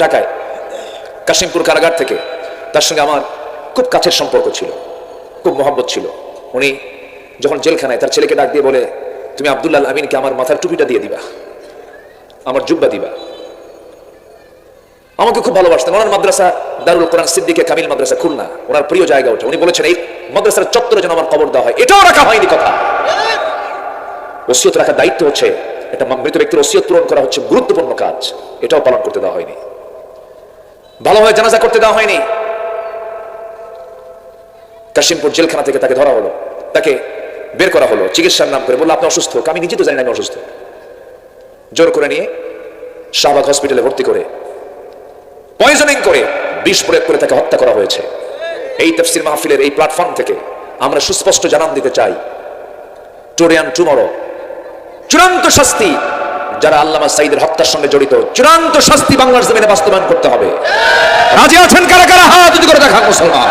ঢাকায় কাশিমপুর কারাগার থেকে। তার সঙ্গে আমার খুব কাছের সম্পর্ক ছিল, খুব মহব্বত ছিল। উনি যখন জেলখানায়, তার ছেলেকে ডাক দিয়ে বলে, তুমি আব্দুল্লাহ আমিনকে আমার মাথার টুপিটা দিয়ে দিবা, আমার জুব্বা দিবা। আমাকে খুব ভালোবাসতেন। ওনার মাদ্রাসা দারুল কোরআন সিদ্দিকে কামিল মাদ্রাসা খুলনা, ওনার প্রিয় জায়গা ওঠে। উনি বলেছেন এই মাদ্রাসার চত্বরে যেন আমার কবর দেওয়া হয়। এটাও রাখা হয়নি কথা। ওসিয়ত রাখার দায়িত্ব হচ্ছে, এটা মৃত ব্যক্তির ওসিয়ত পূরণ করা হচ্ছে গুরুত্বপূর্ণ কাজ, এটাও পালন করতে দেওয়া হয়নি। ভালোভাবে জানাজা করতে দেওয়া হয়নি। কাশিমপুর জেলখানা থেকে তাকে ধরা হলো, তাকে বের করা হলো চিকিৎসার নাম করে। বললো আপনি অসুস্থ। আমি নিজে তো জানি না আমি অসুস্থ। জোর করে নিয়ে শাহবাগ হসপিটালে ভর্তি করে পয়জনিং করে, বিষ প্রয়োগ করে তাকে হত্যা করা হয়েছে। এই তাফসীর মাহফিলের এই প্ল্যাটফর্ম থেকে আমরা সুস্পষ্ট জানান দিতে চাই, টুডে এন্ড টুমরো চূড়ান্ত শাস্তি যারা আল্লামা সাঈদের হত্যার সঙ্গে জড়িত, চূড়ান্ত শাস্তি বাংলার জমিনে বাস্তবায়ন করতে হবে। রাজি আছেন কারা কারা? হাত উঁচু করে দেখান মুসলমান।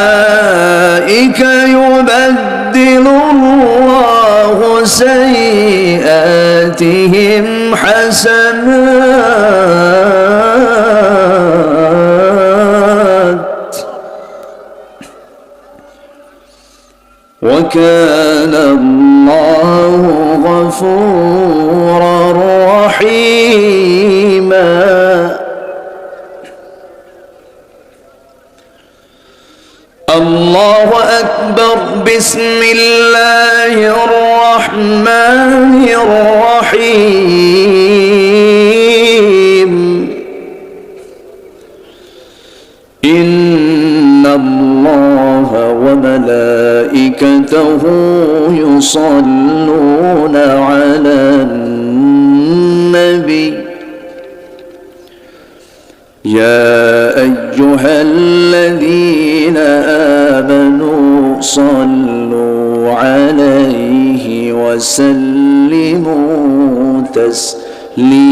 فأولئك يبدل الله سيئاتهم حسنات وكان الله غفورا رحيما الله أكبر بسم الله الرحمن الرحيم إن الله وملائكته يصلون على النبي يا أيها الذين آمنوا صلوا عليه وسلموا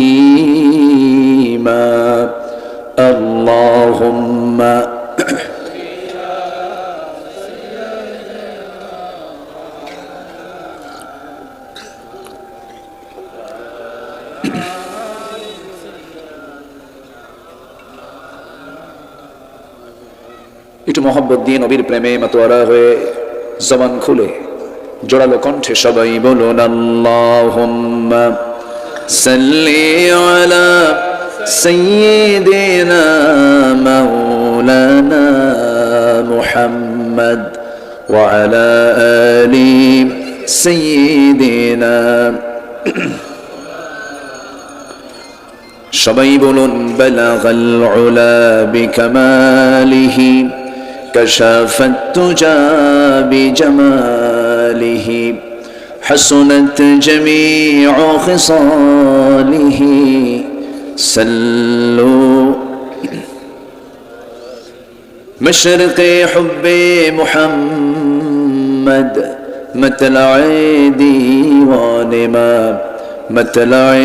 تسليما اللهم একটু মহব্বত দিয়ে নবীর প্রেমে মাতোয়ারা হয়ে জবান খুলে জোরালো কণ্ঠে সবাই বলুন আল্লাহুম্মা সাল্লি আলা সাইয়্যিদিনা মাওলানা মুহাম্মদ ওয়া আলা আলি সাইয়্যিদিনা। সবাই বলুন বালাগাল উলা বিকামালিহি كشف التجى بجماله حسنت جميع خصاله سلوا مشرق حب محمد مطلع ديوان ما مطلع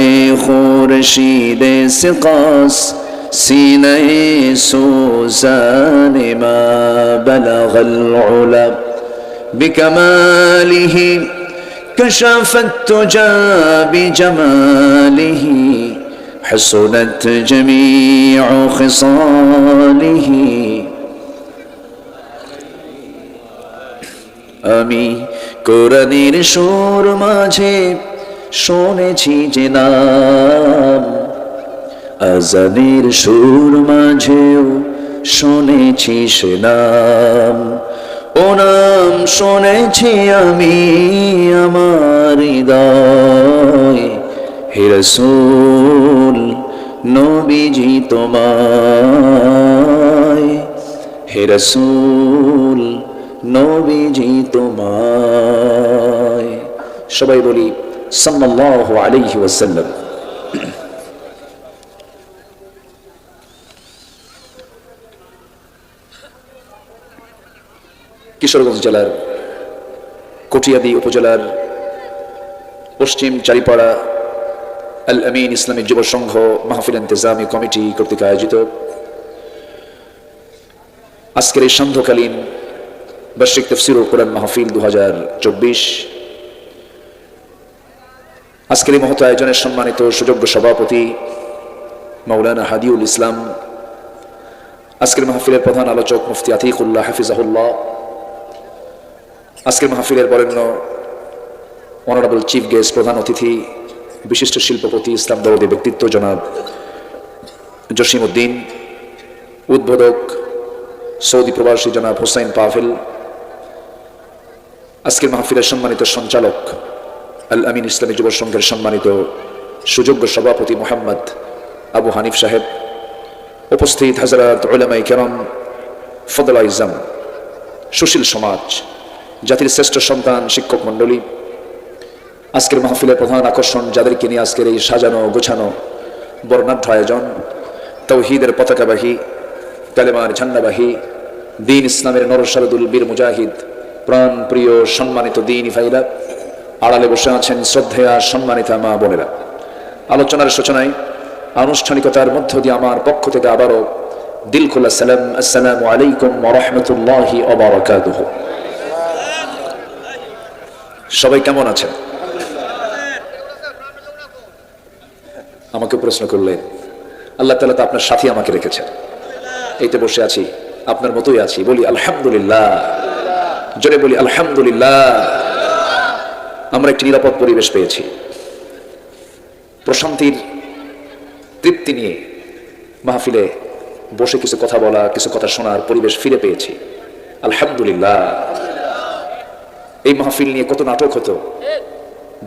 خورشید سقاس سینہ سوزان ما بلغ العلا بکمالہ کشف التجا بجمالہ حسنت جمیع خصالہ আমি কোরআনের সুর মাঝে শুনেছি যে নাম, আজানের সুর মাঝেও শুনেছি সে নাম। ও নাম শুনেছি আমি আমার হৃদয়, হে রাসূল নবীজি তোমায়, হে রাসূল নবীজি তোমায়। সবাই বলি সাল্লাল্লাহু আলাইহি ওয়াসাল্লাম। কিশোরগঞ্জ জেলার কটিয়াদি উপজেলার পশ্চিম চারিপাড়া আল আমিন ইসলামী যুব সংঘ মাহফিল ইন্তেজামি কমিটি কর্তৃক আয়োজিত আজকের এই সান্ধ্যকালীন বার্ষিক তাফসীরুল কোরআন মাহফিল 2024, আজকের এই মহৎ আয়োজনের সম্মানিত সুযোগ্য সভাপতি মাওলানা হাদিউল ইসলাম, আজকের মাহফিলের প্রধান আলোচক মুফতি আতিকুল্লাহ হাফিজাহুল্লাহ, আজকের মাহফিলের বরেণ্য অনারেবল চিফ গেস্ট, প্রধান অতিথি, বিশিষ্ট শিল্পপতি, ইসলাম দরদী ব্যক্তিত্ব জনাব জসিম উদ্দিন, উদ্বোধক সৌদি প্রবাসী জনাব হুসাইন পাভেল, আজকের মাহফিলের সম্মানিত সঞ্চালক আল আমিন ইসলামী যুব সংঘের সম্মানিত সুযোগ্য সভাপতি মোহাম্মদ আবু হানিফ সাহেব, উপস্থিত হযরত উলামায়ে কেরাম, ফদলা ইজাম, সুশীল সমাজ, জাতির শ্রেষ্ঠ সন্তান, শিক্ষক মণ্ডলী, আজকের মাহফিলের প্রধান আকর্ষণ যাদেরকে নিয়ে আজকের এই সাজানো গোছানো বর্ণাঢ্য আয়োজন, তাওহীদের পতাকাবাহী, কালেমার ঝান্ডাবাহী, দ্বীন ইসলামের নরসারদুল বীর মুজাহিদ, প্রাণ প্রিয় সম্মানিত দ্বীনী ভাইরা, আড়ালে বসে আছেন শ্রদ্ধেয়া সম্মানিতা মা বোনেরা। আলোচনার সূচনায় আনুষ্ঠানিকতার মধ্য দিয়ে আমার পক্ষ থেকে আবারও দিল খোলা সালাম, আসসালামু আলাইকুম ওয়া রাহমাতুল্লাহি ওয়া বারাকাতুহু। সবাই কেমন আছেন? আমাকে প্রশ্ন করলেন, আল্লাহ তাআলা তো আপনার সাথী আমাকে রেখেছেন, এইতে বসে আছি, আপনার মতোই আছি, বলি আলহামদুলিল্লাহ, জোরে বলি আলহামদুলিল্লাহ। আমরা একটি নিরাপদ পরিবেশ পেয়েছি, প্রশান্তির তৃপ্তি নিয়ে মাহফিলে বসে কিছু কথা বলা, কিছু কথা শোনার পরিবেশ ফিরে পেয়েছি, আলহামদুলিল্লাহ। এই মাহফিল নিয়ে কত নাটক হতো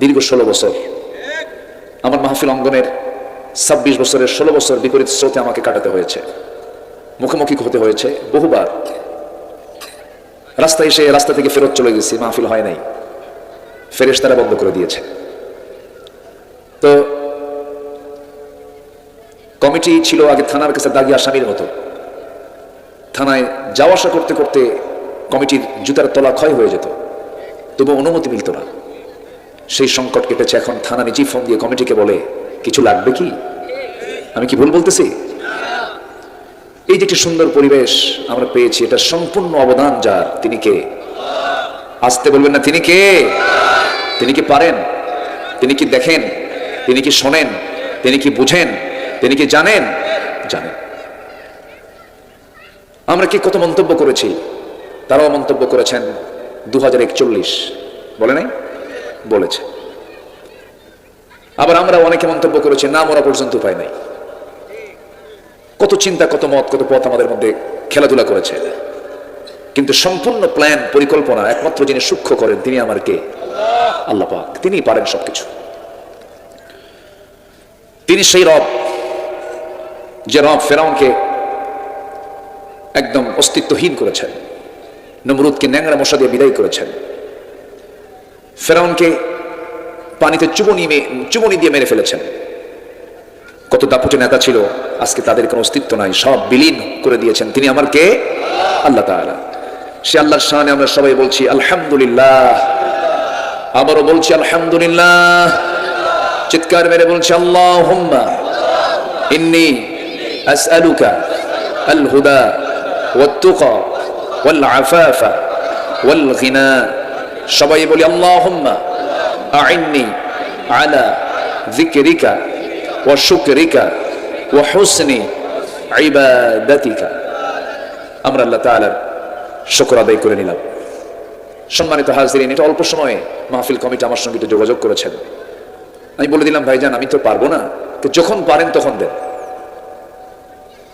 দীর্ঘ 16 বছর, আমার মাহফিল অঙ্গনের 26 বছরের 16 বছর বিপরীত স্রোতে আমাকে কাটাতে হয়েছে, মুখোমুখি হতে হয়েছে বহুবার। রাস্তায় এসে রাস্তা থেকে ফেরত চলে গেছি, মাহফিল হয় নাই, ফেরেশতারা বন্ধ করে দিয়েছে। তো কমিটি ছিল আগে থানার কাছে দাগি আসামির মতো, থানায় যাওয়া আসা করতে করতে কমিটির জুতার তলা ক্ষয় হয়ে যেত, তবু অনুমতি মিলত না। সেই সংকট কেটেছে, এখন থানা নিজেই ফোন দিয়ে কমিটিকে বলে কিছু লাগবে কি? আমি কি ভুল বলতেছি? এই যে একটি সুন্দর পরিবেশ আমরা পেয়েছি, এটা সম্পূর্ণ অবদান যার। তিনি কে? আসতে বলবেন না, তিনি কে? তিনি কি পারেন? তিনি কি দেখেন? তিনি কি শোনেন? তিনি কি বুঝেন? তিনি কি জানেন? জানেন। আমরা কি কত মন্তব্য করেছি, তারাও মন্তব্য করেছেন 2041, বলে নাই? বলেছে। আবার আমরা অনেকে মন্তব্য করেছি না মরা পর্যন্ত উপায় নাই। কত চিন্তা, কত মত, কত পথ আমাদের মধ্যে খেলাধুলা করেছে, কিন্তু সম্পূর্ণ প্ল্যান, পরিকল্পনা একমাত্র যিনি সূক্ষ্ম করেন তিনি আমার কে? আল্লাহ পাক। তিনি পারেন সবকিছু। তিনি সেই রব যে রব ফেরাউনকে একদম অস্তিত্বহীন করেছেন, নমরুদকে ন্যাংরা মশা দিয়ে বিদায় করেছেন, ফেরাউনকে পানিতে চুবনি দিয়ে মেরে ফেলেছেন। কত দাপুটে নেতা ছিল, আজকে তাদের কোনো অস্তিত্ব নাই, সব বিলীন করে দিয়েছেন। তিনি আমার কে? আল্লাহ তাআলা। সে আল্লাহর শানে আমরা সবাই বলছি আলহামদুলিল্লাহ। আবারও বলছি আলহামদুলিল্লাহ, চিৎকার মেরে বলছি আল্লাহুম্মা ইন্নী আসআলুকা আল হুদা ওয়াত তুকা ওয়াল আফাফা ওয়াল গিনা। সবাই বলি আল্লাহুম্মা আইন্নি আলা যিকরিকা ওয়া শুকরিকা ওয়া হুসনি ইবাদাতিকা। আমরা আল্লাহ তাআলার শুকর আদায় করে নিলাম। সম্মানিত হাজিরিন, এটা অল্প সময়ে মাহফিল কমিটি আমার সঙ্গে যোগাযোগ করেছেন। আমি বলে দিলাম, ভাইজান আমি তো পারবো না, তো যখন পারেন তখন দেন।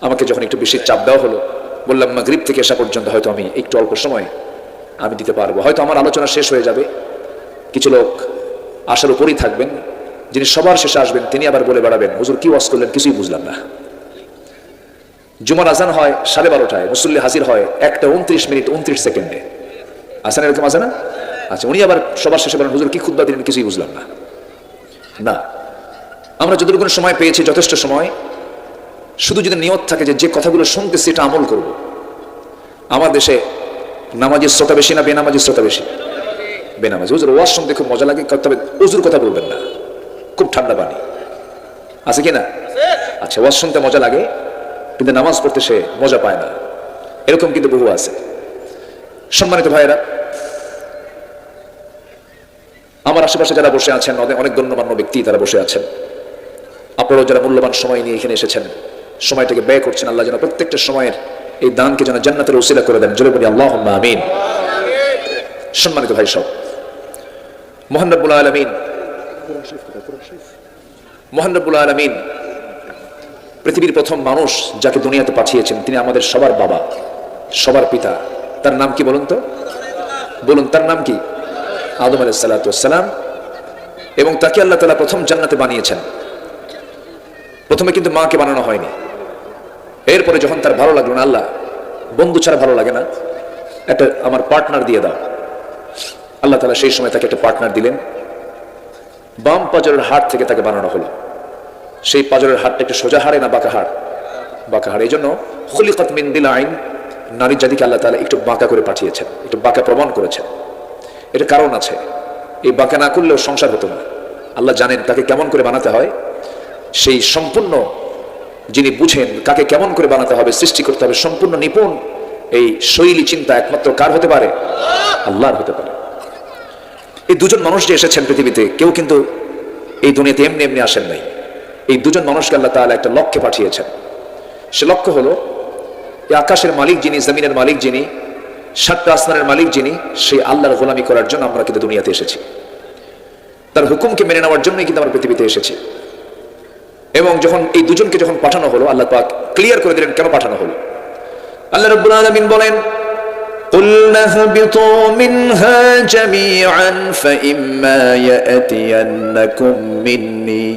আমাকে যখন একটু বেশি চাপ দেওয়া হলো, বললাম মাগরিব থেকে এসা পর্যন্ত হয়তো আমি একটু অল্প সময় আমি দিতে পারবো, হয়তো আমার আলোচনা শেষ হয়ে যাবে। কিছু লোক আসার উপরই থাকবেন, যিনি সবার শেষে আসবেন তিনি আবার বলে বেড়াবেন হুজুর কি ওয়াজ করলেন, কিছুই বুঝলাম না। জুমার আজান হয় 12:30টায়, মুসল্লি হাজির হয় 1:29:29 আসান, এরকম আছে না? আচ্ছা, উনি আবার সবার শেষে বলেন হুজুর কি খুতবা দিলেন, কিছুই বুঝলাম না। না, আমরা যতটুকু সময় পেয়েছি যথেষ্ট সময়, শুধু যদি নিয়ত থাকে যে কথাগুলো শুনতেছি এটা আমল করব। আমার দেশে নামাজের শ্রোতা বেশি না বেনামাজির শ্রোতা বেশি? বেনামাজি। হুজুর ওয়াজ শুনতে খুব মজা লাগে, তবে হুজুর কথা বলবেন না, খুব ঠান্ডা পানি। আছে কি না? আচ্ছা, ওয়াজ শুনতে মজা লাগে কিন্তু নামাজ পড়তে সে মজা পায় না, এরকম কিন্তু বহু আছে। সম্মানিত ভাইয়েরা, আমার আশেপাশে যারা বসে আছেন, অনেক গণ্যমান্য ব্যক্তি তারা বসে আছেন। আপনারাও যারা মূল্যবান সময় নিয়ে এখানে এসেছেন, সময়টাকে ব্যয় করছেন, আল্লাহ যেন প্রত্যেকটা সময়ের এই দানকে যেন জান্নাতের ওসিলা করে দেন। জোরে বলি আল্লাহুম্মা আমিন। সম্মানিত ভাই সব, মহান রব্বুল আলামিন পৃথিবীর প্রথম মানুষ যাকে দুনিয়াতে পাঠিয়েছেন, তিনি আমাদের সবার বাবা, সবার পিতা। তার নাম কি বলুন তো? বলুন, তার নাম কি? আদম আলাইহিস সালাতু ওয়াস সালাম। এবং তাকে আল্লাহ তাআলা প্রথম জান্নাতে বানিয়েছেন। প্রথমে কিন্তু মাকে বানানো হয়নি। এরপরে যখন তার ভালো লাগলো না, আল্লাহ বন্ধু ছাড়া ভালো লাগে না, একটা আমার পার্টনার দিয়ে দাও। আল্লাহ তাআলা সেই সময় তাকে একটা পার্টনার দিলেন। বাম পাজরের হাড় থেকে তাকে বানানো হলো। সেই পাজরের হাড়টা একটু সোজা হাড়ে না বাঁকা হাড়? বাঁকা হাড়। এই জন্য খুলিকাত মিন দিলাইন, নারী জাতিকে আল্লাহ তাআলা একটু বাঁকা করে পাঠিয়েছেন, একটু বাঁকা প্রমাণ করেছেন। এটা কারণ আছে, এই বাঁকা না করলেও সংসার হতো না। আল্লাহ জানেন তাকে কেমন করে বানাতে হয়। সেই সম্পূর্ণ যিনি বুঝেন কাকে কেমন করে বানাতে হবে, সৃষ্টি করতে হবে, সম্পূর্ণ নিপুণ এই শৈলী চিন্তা একমাত্র কার হতে পারে? আল্লাহর হতে পারে। এই দুজন মানুষ যে এসেছেন পৃথিবীতে, কেউ কিন্তু এই দুনিয়াতে এমনি এমনি আসেন নাই। এই দুজন মানুষকে আল্লাহ তাআলা একটা লক্ষ্যে পাঠিয়েছেন। সে লক্ষ্য হলো এই আকাশের মালিক যিনি, জমিনের মালিক যিনি, সাতটা আসমানের মালিক যিনি, সেই আল্লাহর গোলামি করার জন্য আমরা কিন্তু দুনিয়াতে এসেছি। তার হুকুমকে মেনে নেওয়ার জন্যই কিন্তু আমরা পৃথিবীতে এসেছি। এবং যখন এই দুজনকে যখন পাঠানো হলো, আল্লাহ পাক ক্লিয়ার করে দিলেন কেন পাঠানো হলো। আল্লাহ রাব্বুল আলামিন বলেন, قُلْنَا اهْبِطُوا مِنْهَا جَمِيعًا فَإِمَّا يَأْتِيَنَّكُمْ مِنِّي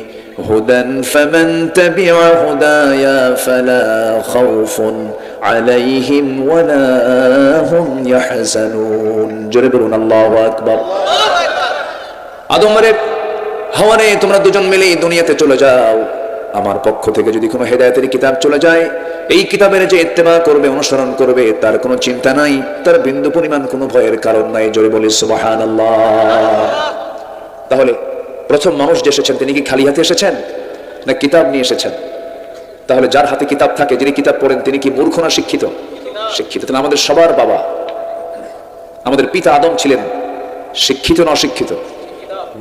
هُدًى فَمَنْ تَبِعَ هُدَايَ فَلَا خَوْفٌ عَلَيْهِمْ وَلَا هُمْ يَحْزَنُونَ। জোরে বলুন আল্লাহু আকবার। আদম রে, হাওয়া রে, তোমরা দুজন মিলে দুনিয়াতে চলে যাও। আমার পক্ষ থেকে যদি কোনো হেদায়েতের কিতাব চলে যায়, এই কিতাবের যে ইত্তেবা করবে, অনুসরণ করবে, তার কোনো চিন্তা নাই, তার বিন্দু পরিমাণ কোনো ভয়ের কারণ নাই। জোরে বলি সুবহানাল্লাহ। তাহলে প্রথম মানুষ যে এসেছেন, তিনি কি খালি হাতে এসেছেন না কিতাব নিয়ে এসেছেন? তাহলে যার হাতে কিতাব থাকে, যিনি কিতাব পড়েন, তিনি কি মূর্খ না শিক্ষিত? শিক্ষিত। তাহলে আমাদের সবার বাবা, আমাদের পিতা আদম ছিলেন শিক্ষিত না অশিক্ষিত?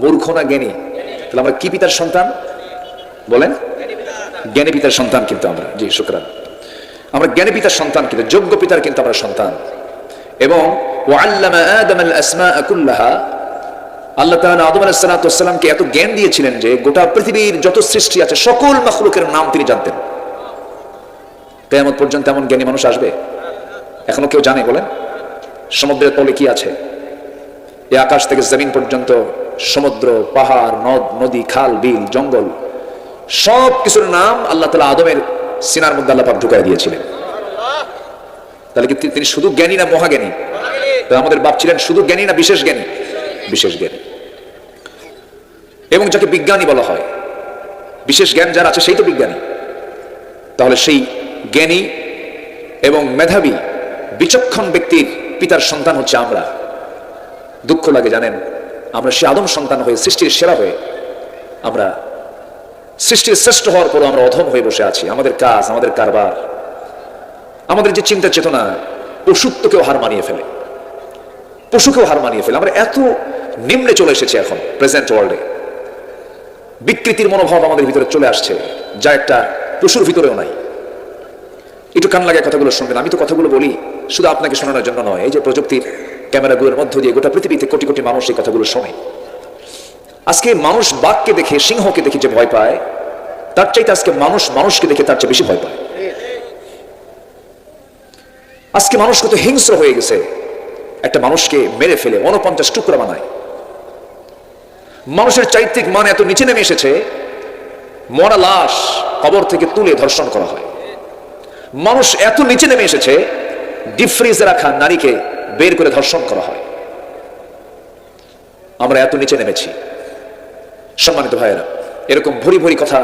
মূর্খ না জ্ঞানী? তাহলে আমরা কি পিতার সন্তান বলেন? জ্ঞানী পিতার সন্তান কিন্তু আমরা। জি, শুকরান। আমরা জ্ঞানী পিতার সন্তান, কিন্তু যোগ্য পিতার কিন্তু আমরা সন্তান। এবং ওয়াল্লামা আদম আল আসমাআ কুল্লাহা, আল্লাহ তাআলা আদম আলাইহিস সালাতু ওয়াস সালামকে এত জ্ঞান দিয়েছিলেন যে গোটা পৃথিবীর যত সৃষ্টি আছে সকল মাখলুকের নাম তিনি জানতেন। কিয়ামত পর্যন্ত এমন জ্ঞানী মানুষ আসবে? এখনো কেউ জানে বলেন? সমুদ্রের তলে কি আছে? এই আকাশ থেকে জমিন পর্যন্ত সমুদ্র, পাহাড়, নদ নদী, খাল, বিল, জঙ্গল, সব কিছুর নাম আল্লাহ তাআলা আদমের সিনার মধ্যে আল্লাহ পাক ঢুকায় দিয়েছিলেন। তাহলে কি তিনি শুধু জ্ঞানী না মহাজ্ঞানী? আমাদের বাপ ছিলেন শুধু জ্ঞানী না বিশেষ জ্ঞানী? বিশেষ জ্ঞানী। এবং যাকে বিজ্ঞানী বলা হয়, বিশেষ জ্ঞান যার আছে সেই তো বিজ্ঞানী। তাহলে সেই জ্ঞানী এবং মেধাবী বিচক্ষণ ব্যক্তির পিতার সন্তান হচ্ছে আমরা। দুঃখ লাগে জানেন, আমরা সে আদম সন্তান হয়ে, সৃষ্টির সেরা হয়ে, আমরা সৃষ্টির শ্রেষ্ঠ হওয়ার পরও আমরা অধম হয়ে বসে আছি। আমাদের কাজ, আমাদের কারবার, আমাদের যে চিন্তা চেতনা, পশুত্বকেও হার মানিয়ে ফেলে, পশুকেও হার মানিয়ে ফেলে। আমরা এত নিম্নে চলে এসেছি এখন প্রেজেন্ট ওয়ার্ল্ডে। বিকৃতির মনোভাব আমাদের ভিতরে চলে আসছে, যা একটা পশুর ভিতরেও নাই। একটু কান লাগায় কথাগুলো শুনবেন। আমি তো কথাগুলো বলি শুধু আপনাকে শোনানোর জন্য নয়, এই যে প্রযুক্তির ক্যামেরাগুলোর মধ্য দিয়ে গোটা পৃথিবীতে কোটি কোটি মানুষ এই কথাগুলো শোনে। আজকে মানুষ বাঘকে দেখে, সিংহকে দেখে যে ভয় পায়, তার চাইতে আজকে মানুষ মানুষকে দেখে তার চেয়ে বেশি ভয় পায়। আজকে মানুষ কত হিংস্র হয়ে গেছে, একটা মানুষকে মেরে ফেলে 49 টুকরা বানায়। মানুষের চারিত্রিক মান এত নিচে নেমে এসেছে, মরা লাশ কবর থেকে তুলে ধর্ষণ করা হয়। মানুষ এত নিচে নেমে এসেছে, ডিপ ফ্রিজে রাখা নারীকে বের করে ধর্ষণ করা হয়। আমরা এত নিচে নেমেছি। সম্মানিত ভাইয়েরা, এরকম ভরি ভরি কথা,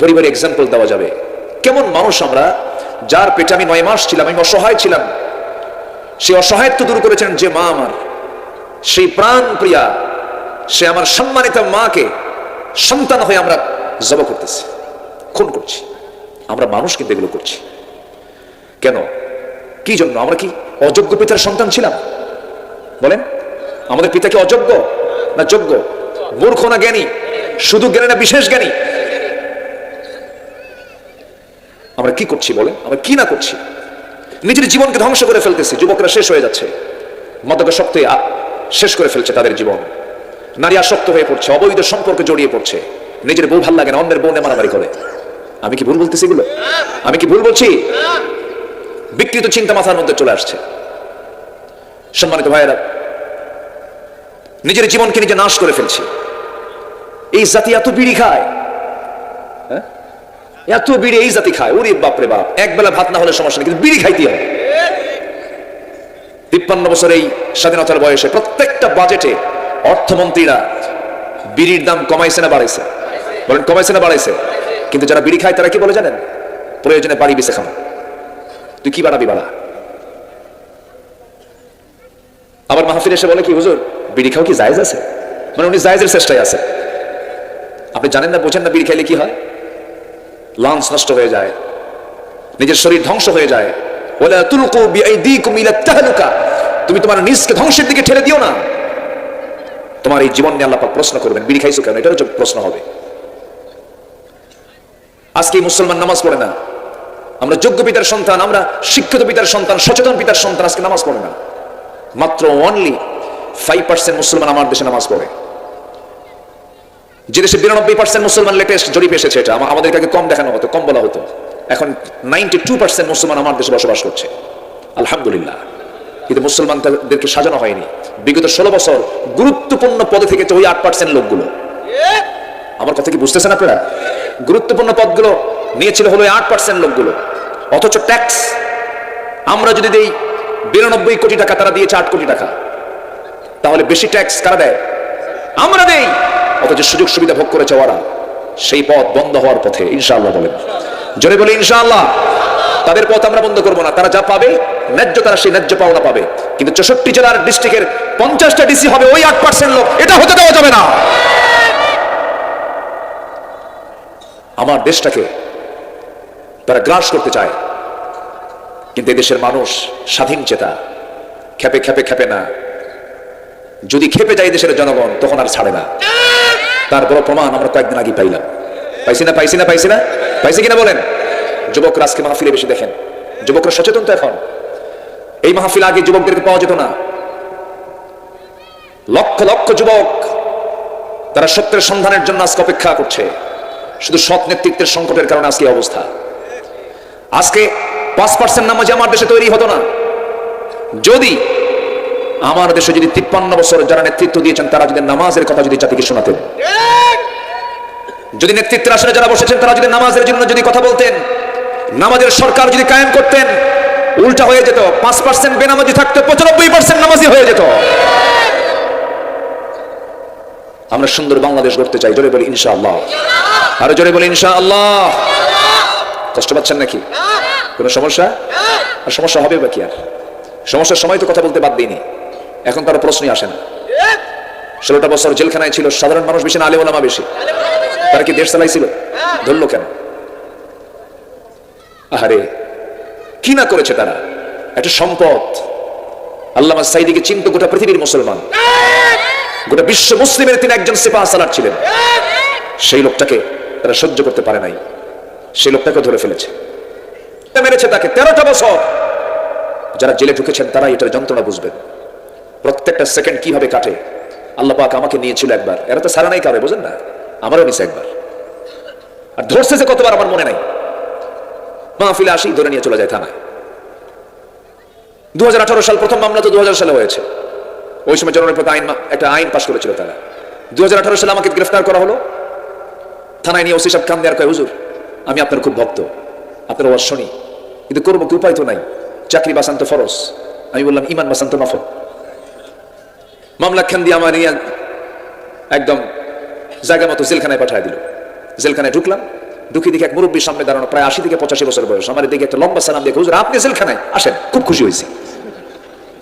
ভরি ভরি এক্সাম্পল দেওয়া যাবে। কেমন মানুষ আমরা, যার পেটে আমি 9 মাস ছিলাম, আমি অসহায় ছিলাম। সেই অসহায়ত্ব দূর করেছেন যে মা আমার, সেই প্রাণ প্রিয়া, সে আমার সম্মানিত মাকে সন্তান হয়ে আমরা জব করতেছি। খুন করছি। আমরা মানুষ কিন্তু এগুলো করছি কেন? কি জন্য? আমরা কি অযোগ্য পিতার সন্তান ছিলাম? বলেন, আমাদের পিতা কি অযোগ্য না যোগ্য? মূর্খ না জ্ঞানী? শুধু জ্ঞানী না বিশেষ জ্ঞানী? আমরা কি করছি বলেন? আমরা কি না করছি? নিজের জীবনকে ধ্বংস করে ফেলতেছি। যুবকরা শেষ হয়ে যাচ্ছে, মাদকাসক্ত শেষ করে ফেলছে তাদের জীবন। নারী আসক্ত হয়ে পড়ছে, অবৈধ সম্পর্কে জড়িয়ে পড়ছে, নিজের বউ ভাল লাগে না, অন্যের বউ নিয়ে মারামারি করে। আমি কি ভুল বলতেছি এগুলো? আমি কি ভুল বলছি? বিকৃত চিন্তা মাথার মধ্যে চলে আসছে। সম্মানিত ভাইয়েরা, নিজের জীবনকে নিজে নাশ করে ফেলছি। এই জাতি এত বিড়ি খায়, এত বিড়ি এই জাতি খায়। ওরে বাপরে বাপ, এক বেলা ভাত না হলে সমস্যা নেই, কিন্তু বিড়ি খাইতে হবে। 53 বছর এই স্বাধীনতার বয়সে প্রত্যেকটা বাজেটে অর্থমন্ত্রীরা বিড়ির দাম কমাইছে না বাড়াইছে? বলেন, কমাইছে না বাড়াইছে? কিন্তু যারা বিড়ি খায় তারা কি বলে জানেন? প্রয়োজনে বাড়ি বেঁচে খাও, তুই কি বাড়াবি বাড়া। আবার মাহফিল এসে বলে কি, হুজুর বিড়ি খাও কি জায়েজ আছে? মানে উনি জায়েজের চেষ্টায় আছে। আপনি জানেন না, বোঝেন না, বিড়ি খাইলে কি হয়? লাঞ্চ নষ্ট হয়ে যায়, নিজের শরীর ধ্বংস হয়ে যায়। ওয়ালা তুলকু বিআইদিকুম ইলা তাহলুকা, তুমি তোমার নিজকে ধ্বংসের দিকে ঠেলে দিও না। তোমার এই জীবন নিয়ে আল্লাহ পাক প্রশ্ন করবেন, বিড়ি খাইছো কেন? এটারও প্রশ্ন হবে। আজকে মুসলমান নামাজ পড়ে না। আমরা যোগ্য পিতার সন্তান, আমরা শিক্ষিত পিতার সন্তান, সচেতন পিতার সন্তান, আজকে নামাজ পড়ে না। মাত্র অনলি 5% মুসলমান আমার দেশে নামাজ পড়ে। যে দেশে 92% মুসলমান, লেটেস্ট জরিপ এসেছে এটা, আমাদেরকে আগে কম দেখানো হতো, কম বলা হতো। এখন 92% মুসলমান আমার দেশে বসবাস করছে, আলহামদুলিল্লাহ। কিন্তু মুসলমানদেরকে সাজানো হয়নি। বিগত 16 বছর গুরুত্বপূর্ণ পদে থেকেছে ওই 8% লোকগুলো। আমার কথা কি বুঝতেছেন আপনারা? গুরুত্বপূর্ণ পদগুলো নিয়েছিল হলো 8% লোকগুলো। অথচ ট্যাক্স আমরা যদি দেই 92 কোটি টাকা, তারা দিয়েছে 8 কোটি টাকা। তাহলে বেশি ট্যাক্স কারা দেয়? আমরা দেই। অথচ সুযোগ সুবিধা ভোগ করেছে ওরা। সেই পথ বন্ধ হওয়ার পথে ইনশাআল্লাহ। বলেন, জোরে বলে ইনশাআল্লাহ। তাদের পথ আমরা বন্ধ করবো না। তারা যা পাবে ন্যায্য, তারা সেই ন্যায্য পাওনা পাবে। কিন্তু 64 জেলার ডিস্ট্রিক্টের 50টা ডিসি হবে ওই 8% লোক। এটা হতে দেওয়া যাবে না। আমার দেশটাকে তারা গ্রাস করতে চায়, কিন্তু এদেশের মানুষ স্বাধীন চেতা, খেপে খেপে খেপে না। যদি খেপে যায় দেশের জনগণ, তখন আর ছাড়ে না। তার বড় প্রমাণ আমরা কয়েকদিন আগে পাইলাম। পাইছি কিনা বলেন? যুবকরা আজকে মাহফিলে বেশি দেখেন, যুবকরা সচেতন তো এখন। এই মাহফিল আগে যুবকদেরকে পাওয়া যেত না। লক্ষ লক্ষ যুবক তারা সত্যের সন্ধানের জন্য আজকে অপেক্ষা করছে। শুধু সৎ নেতৃত্বের সংকটের কারণে আজকে অবস্থা। আজকে 5% নামাজি আমার দেশে তৈরি হতো না যদি আমার দেশে যদি 53 বছর যারা নেতৃত্ব দিয়েছেন তারা যদি নামাজের কথা যদি জাতিকে শোনাতেন, যদি নেতৃত্বের আসনে যারা বসেছেন তারা যদি নামাজের জন্য যদি কথা বলতেন, নামাজের সরকার যদি কায়েম করতেন, উল্টা হয়ে যেত। 5% বেনামাজি থাকতো, 95% নামাজি হয়ে যেত। আমরা সুন্দর বাংলাদেশ গড়তে চাই। জোরে বলি ইনশাআল্লাহ। আরো জোরে বলি ইনশাআল্লাহ। কষ্ট পাচ্ছেন নাকি? কোন সমস্যা? আর সমস্যা হবে বা কি? আর সমস্যার সময় তো কথা বলতে বাদ দিইনি, এখন তার প্রশ্নই আসে না। 16টা বছর জেলখানায় ছিল, সাধারণ মানুষ বেশি না আলেম ওলামা বেশি। তারা কি দেশ চালাইছিল? ধরলো কেন? আহারে, কি না করেছে তারা? একটা সম্পদ। আল্লামা সাইদিকে চিন্তা গোটা পৃথিবীর মুসলমান, গোটা বিশ্ব মুসলিমের তিনি একজন সিপাহ সালার ছিলেন। সেই লোকটাকে তারা সহ্য করতে পারে নাই, সেই লোকটাকে ধরে ফেলেছে, মেরেছে তাকে 13টা বছর। যারা জেলে ঢুকেছেন তারা এটার যন্ত্রণা বুঝবেন। প্রত্যেকটা সেকেন্ড কিভাবে কাটে। আল্লাহ পাক আমাকে নিয়েছিল একবার, এরা তো সারা নাই কারে, বোঝেন না? আমারও নিছে একবার, আর ধরছে যে কতবার আমার মনে নাই। মাহফিলে আসি, ধরে নিয়ে চলে যায় থানায়। 2018 সাল প্রথম মামলা তো 2000 সালে হয়েছে। ওই সময় জনগণের প্রতি একটা আইন পাশ করেছিল তারা। 2018 সালে আমাকে গ্রেফতার করা হলো। থানায় নিয়ে ওসি সাহেব কান দেয়ার কয়, হুজুর আমি আপনার খুব ভক্ত, আপনার ওয়াজ শুনি, কিন্তু করবো কি, উপায় তো নাই। চাকরি বাঁচান তো ফরজ। আমি বললাম ইমান বাঁচান তো নফল। মামলা খান দিয়ে আমার নিয়ে একদম জায়গা মতো জেলখানায় পাঠিয়ে দিল। জেলখানায় ঢুকলাম, ঢুকি দেখি এক মুরব্বীর সামনে দাঁড়ানো, প্রায় 80 থেকে 85 বছর বয়স। আমার দিকে একটা লম্বা সালাম দেখে, হুজুর আপনি জেলখানায় আসেন, খুব খুশি হয়েছি।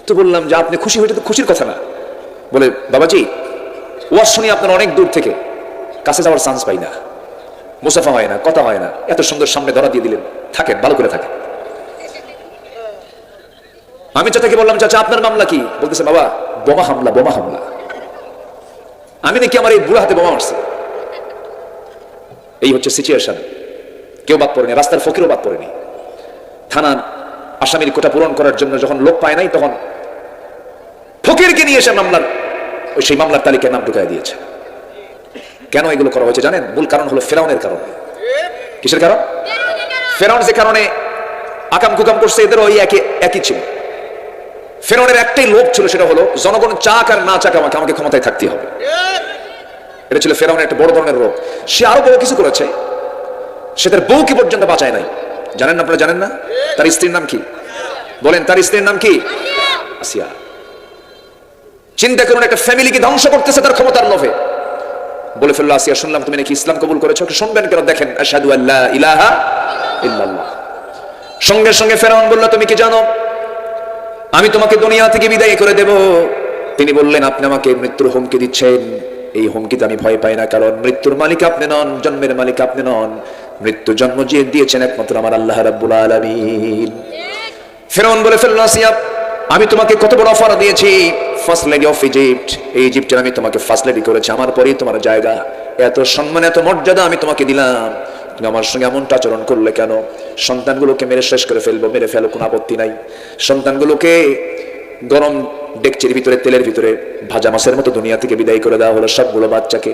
তো বললাম যে আপনি খুশি হয়েছে তো খুশির কথা না। বলে বাবাজি ওয়াজ শুনি আপনার অনেক দূর থেকে, কাছে যাওয়ার চান্স পাই না। মুসাফা হয় না, কথা হয় না, এত সুন্দর সামনে ধরা দিয়ে দিলেন, থাকেন, ভালো করে থাকেন। আমি চাচাকে বললাম, চাচা আপনার মামলা কি? বলতেছে, বাবা বোমা হামলা, বোমা হামলা। আমি নাকি আমার এই বুড়া হাতে বোমা মারছে। এই হচ্ছে সিচুয়েশন। কেউ বাদ পড়েনি, রাস্তার ফকিরও বাদ পড়েনি। থানার আসামির কোটা পূরণ করার জন্য যখন লোক পায় নাই, তখন ফকিরকে নিয়ে এসে সেই মামলার তালিকায় নাম ঢুকাই দিয়েছে। কেন এগুলো করা হয়েছে জানেন? মূল কারণ হলো ফেরাউনের কারণে। কিসের কারণ? ফেরাউন যে কারণে আকাম কুকাম করছে, এদেরও ওই একই ছিল। ফেরাউনের একটাই লোভ ছিল, সেটা হলো জনগণ চাক আর না চাক আমাকে ক্ষমতায় থাকতে হবে। এটা ছিল ফেরাউনের একটা বড় ধরনের রোগ। সে আরো বড় কিছু করেছে, সে তার বউকে পর্যন্ত বাঁচায় নাই। জানেন না? আপনারা জানেন না? তার স্ত্রীর নাম কি? বলেন, তার স্ত্রীর নাম কি? আসিয়া। চিন্তা করুন, একটা ফ্যামিলিকে ধ্বংস করতেছে তার ক্ষমতার লোভে। বলে ফেললো, আসিয়া শুনলাম তুমি নাকি ইসলাম কবুল করেছো। শুনবেন কেন? দেখেন, আশহাদু আল্লা ইলাহা ইল্লাল্লাহ। সঙ্গে সঙ্গে ফেরাউন বলল, তুমি কি জানো আমি তোমাকে দুনিয়া থেকে বিদায় করে দেব? তিনি বললেন, আপনি আমাকে মৃত্যুর হুমকি দিচ্ছেন। এই হুমকিতে আমি ভয় পাই না, কারণ মৃত্যুর মালিক আপনি নন, জন্মের মালিক আপনি নন। মৃত্যু জন্ম যে দিয়েছেন একমাত্র আমার আল্লাহ রাব্বুল আলামিন। ফেরাউন বলে ফেলল, আসিয়া আমি তোমাকে কত বড় অফার দিয়েছি, ফার্স্ট লেডি অফ ইজিপ্ট। এই ইজিপ্টের আমি তোমাকে ফার্স্ট লেডি করেছি, আমার পরেই তোমার জায়গা। এত সম্মান, এত মর্যাদা আমি তোমাকে দিলাম, তুমি আমার সঙ্গে এমনটা আচরণ করলে কেন? সন্তানগুলোকে মেরে শেষ করে ফেলবো, মেরে ফেলো, কোনো আপত্তি নাই। সন্তানগুলোকে গরম ডেকচির ভিতরে, তেলের ভিতরে ভাজা মাছের মতো দুনিয়া থেকে বিদায় করে দেওয়া হলো, সবগুলো বাচ্চাকে।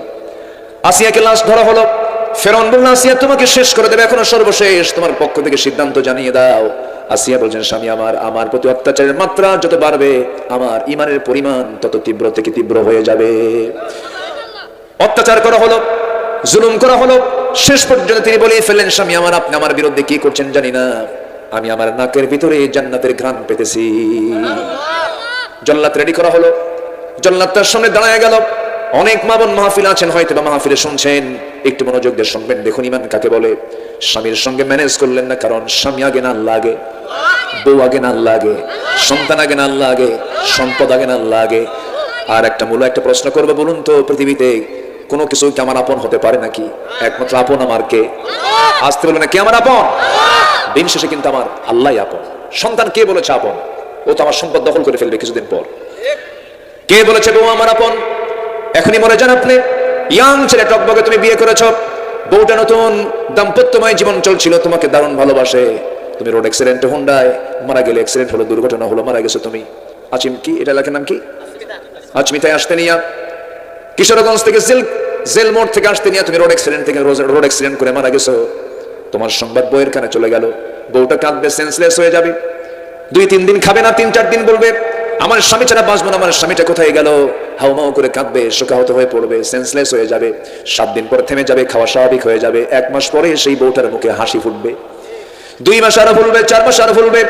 আসিয়াকে লাশ ধরা হলো। ফেরাউন বলল, আসিয়া তোমাকে শেষ করে দেবে, এখনো সর্বশেষ, তোমার পক্ষ থেকে সিদ্ধান্ত জানিয়ে দাও। আসিয়া বলছেন, স্বামী আমার প্রতি অত্যাচারের মাত্রা যত বাড়বে, আমার ইমানের পরিমাণ তত তীব্র থেকে তীব্র হয়ে যাবে। অত্যাচার করা হলো, জুলুম করা হলো। শেষ পর্যন্ত তিনি বলেই ফেললেন, স্বামী আপনি আমার বিরুদ্ধে কি করছেন জানি না, আমি আমার নাকের ভিতরে জান্নাতের ঘ্রাণ পেতেছি। জল্লাদ রেডি করা হলো, জল্লাদ তার সামনে দাঁড়ায় গেল। অনেক মা বোন মাহফিল আছেন, হয়তো বা মাহফিলে শুনছেন, একটু মনোযোগ দিয়ে শুনবেন। দেখুন ইমান কাকে বলে। স্বামীর সঙ্গে ম্যানেজ করলেন না, কারণ স্বামী আগে না আল্লাহ আগে, বউ আগে না আল্লাহ আগে, সন্তান আগে না আল্লাহ আগে, সম্পদ আগে না আল্লাহ আগে। আর একটা প্রশ্ন করবো, বলুন তো, পৃথিবীতে কোনো কিছু কি আমার আপন হতে পারে নাকি? একমাত্র আপন আমার কে? আসতে বলবে না, কে আমার আপন? দিন শেষে কিন্তু আমার আল্লাহই আপন। সন্তান কে বলেছে আপন? ও তো আমার সম্পদ দখল করে ফেলবে কিছুদিন পর। কে বলেছে বউ আমার আপন? এখনই মরে যান আপনি। ইয়াং ছেলে, টকবকে তুমি বিয়ে করেছ, বউটা নতুন দাম্পত্যময় জীবন চলছিল, তোমাকে দারুণ ভালোবাসে। তুমি রোড অ্যাক্সিডেন্টে হুন্ডায় মারা গেলে, অ্যাক্সিডেন্ট হলো, দুর্ঘটনা হলো, মারা গেছো তুমি। কি এটা এলাকার নাম কি? আচমিতায় আসতে নিয়া, কিশোরগঞ্জ থেকে জেল মোড় থেকে আসতে নিয়ে তুমি রোড অ্যাক্সিডেন্ট করে মারা গেছো। তোমার সংবাদ বইয়ের কানে চলে গেল। বউটা কাঁদবে, সেন্সলেস হয়ে যাবে। 2-3 দিন খাবে না, 3-4 দিন বলবে আমার স্বামী ছাড়া বাঁচবো না, আমার স্বামীটা কোথায় গেল? হাউমাউ করে কাঁদবে, শোকাহত হয়ে পড়বে, সেন্সলেস হয়ে যাবে। 7 দিন পর থেমে যাবে, খাওয়া স্বাভাবিক হয়ে যাবে। 1 মাস পরে সেই বউটার মুখে হাসি ফুটবে। 2 মাস আরো ফুলবে, 4 মাস আরো ফুলবে।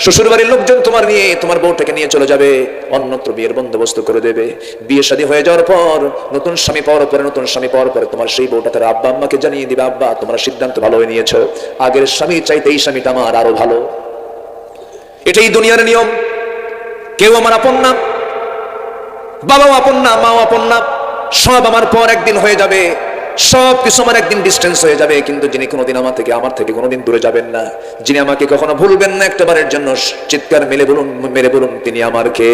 শ্বশুর বাড়ির লোকজন তোমার বউটাকে নিয়ে চলে যাবে, অন্যত্র বিয়ের বন্দোবস্ত করে দেবে। বিয়ে শাদী হয়ে যাওয়ার পর, নতুন স্বামী পাওয়ার পরে তোমার সেই বউটা তার আব্বা আম্মাকে জানিয়ে দিবে, আব্বা তোমরা সিদ্ধান্ত ভালো হয়ে নিয়েছো, আগের স্বামীর চাইতে এই স্বামীটা আমার আরো ভালো। এটাই দুনিয়ার নিয়ম। কেউ আমার আপন না, বাবাও আপন না, মাও আপন না, সব আমার পর একদিন হয়ে যাবে, সব কিছু আমার একদিন ডিস্টেন্স হয়ে যাবে। কিন্তু যিনি কোনোদিন আমার থেকে কোনোদিন দূরে যাবেন না, যিনি আমাকে কখনো ভুলবেন না, একটাবারের জন্য চিৎকার মেরে বলুন, তিনি আমার কে?